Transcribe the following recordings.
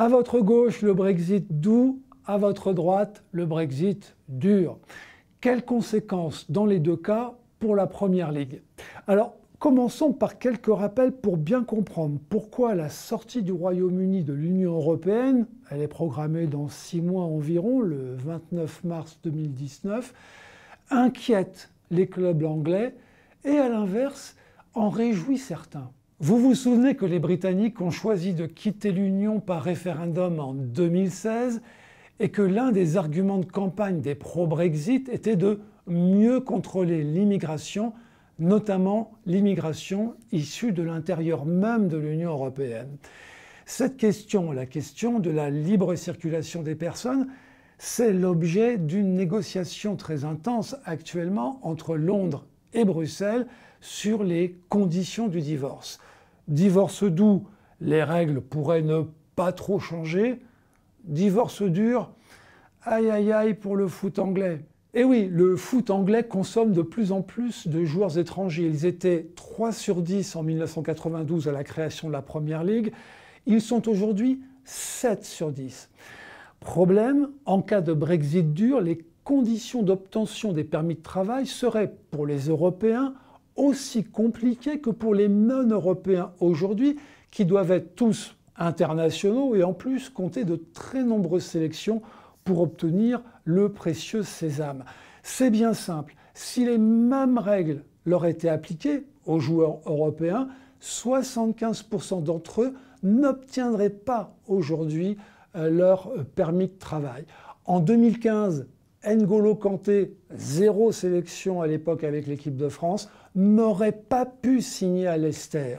À votre gauche, le Brexit doux, à votre droite, le Brexit dur. Quelles conséquences dans les deux cas pour la Première Ligue? Alors, commençons par quelques rappels pour bien comprendre pourquoi la sortie du Royaume-Uni de l'Union européenne, elle est programmée dans 6 mois environ, le 29 mars 2019, inquiète les clubs anglais et à l'inverse en réjouit certains. Vous vous souvenez que les Britanniques ont choisi de quitter l'Union par référendum en 2016 et que l'un des arguments de campagne des pro-Brexit était de mieux contrôler l'immigration, notamment l'immigration issue de l'intérieur même de l'Union européenne. Cette question, la question de la libre circulation des personnes, c'est l'objet d'une négociation très intense actuellement entre Londres et Bruxelles sur les conditions du divorce. Divorce doux, les règles pourraient ne pas trop changer. Divorce dur, aïe aïe aïe pour le foot anglais. Et oui, le foot anglais consomme de plus en plus de joueurs étrangers. Ils étaient 3 sur 10 en 1992 à la création de la Première Ligue. Ils sont aujourd'hui 7 sur 10. Problème, en cas de Brexit dur, les conditions d'obtention des permis de travail seraient pour les Européens aussi compliquées que pour les non-Européens aujourd'hui, qui doivent être tous internationaux et en plus compter de très nombreuses sélections pour obtenir le précieux sésame. C'est bien simple, si les mêmes règles leur étaient appliquées aux joueurs européens, 75% d'entre eux n'obtiendraient pas aujourd'hui leur permis de travail. En 2015, N'Golo Kanté, 0 sélection à l'époque avec l'équipe de France, n'aurait pas pu signer à Leicester.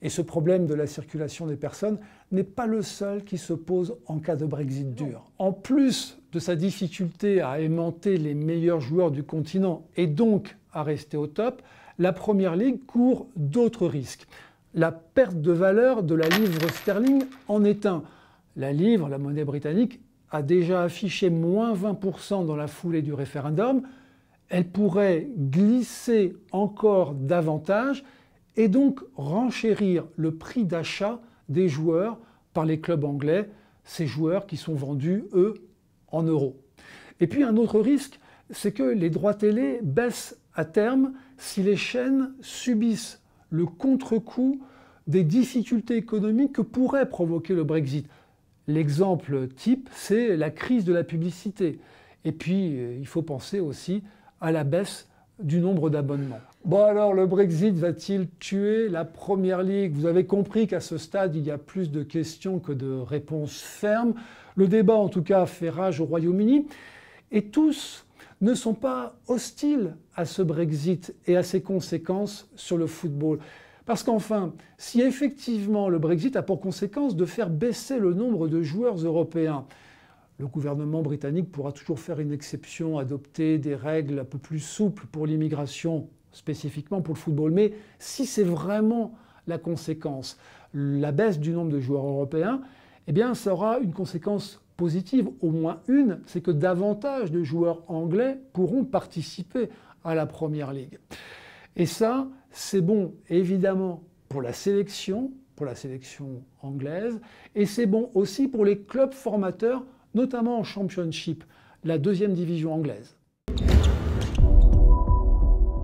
Et ce problème de la circulation des personnes n'est pas le seul qui se pose en cas de Brexit dur. En plus de sa difficulté à aimanter les meilleurs joueurs du continent et donc à rester au top, la Première Ligue court d'autres risques. La perte de valeur de la livre sterling en est un. La livre, la monnaie britannique, a déjà affiché moins 20% dans la foulée du référendum. Elle pourrait glisser encore davantage et donc renchérir le prix d'achat des joueurs par les clubs anglais, ces joueurs qui sont vendus, eux, en euros. Et puis un autre risque, c'est que les droits télé baissent à terme si les chaînes subissent le contre-coup des difficultés économiques que pourrait provoquer le Brexit. L'exemple type, c'est la crise de la publicité. Et puis, il faut penser aussi à la baisse du nombre d'abonnements. Bon alors, le Brexit va-t-il tuer la Première Ligue? Vous avez compris qu'à ce stade, il y a plus de questions que de réponses fermes. Le débat, en tout cas, fait rage au Royaume-Uni. Et tous ne sont pas hostiles à ce Brexit et à ses conséquences sur le football. Parce qu'enfin, si effectivement le Brexit a pour conséquence de faire baisser le nombre de joueurs européens, le gouvernement britannique pourra toujours faire une exception, adopter des règles un peu plus souples pour l'immigration, spécifiquement pour le football. Mais si c'est vraiment la conséquence, la baisse du nombre de joueurs européens, eh bien ça aura une conséquence positive, au moins une, c'est que davantage de joueurs anglais pourront participer à la Première Ligue. Et ça, c'est bon évidemment pour la sélection anglaise, et c'est bon aussi pour les clubs formateurs, notamment en Championship, la 2e division anglaise.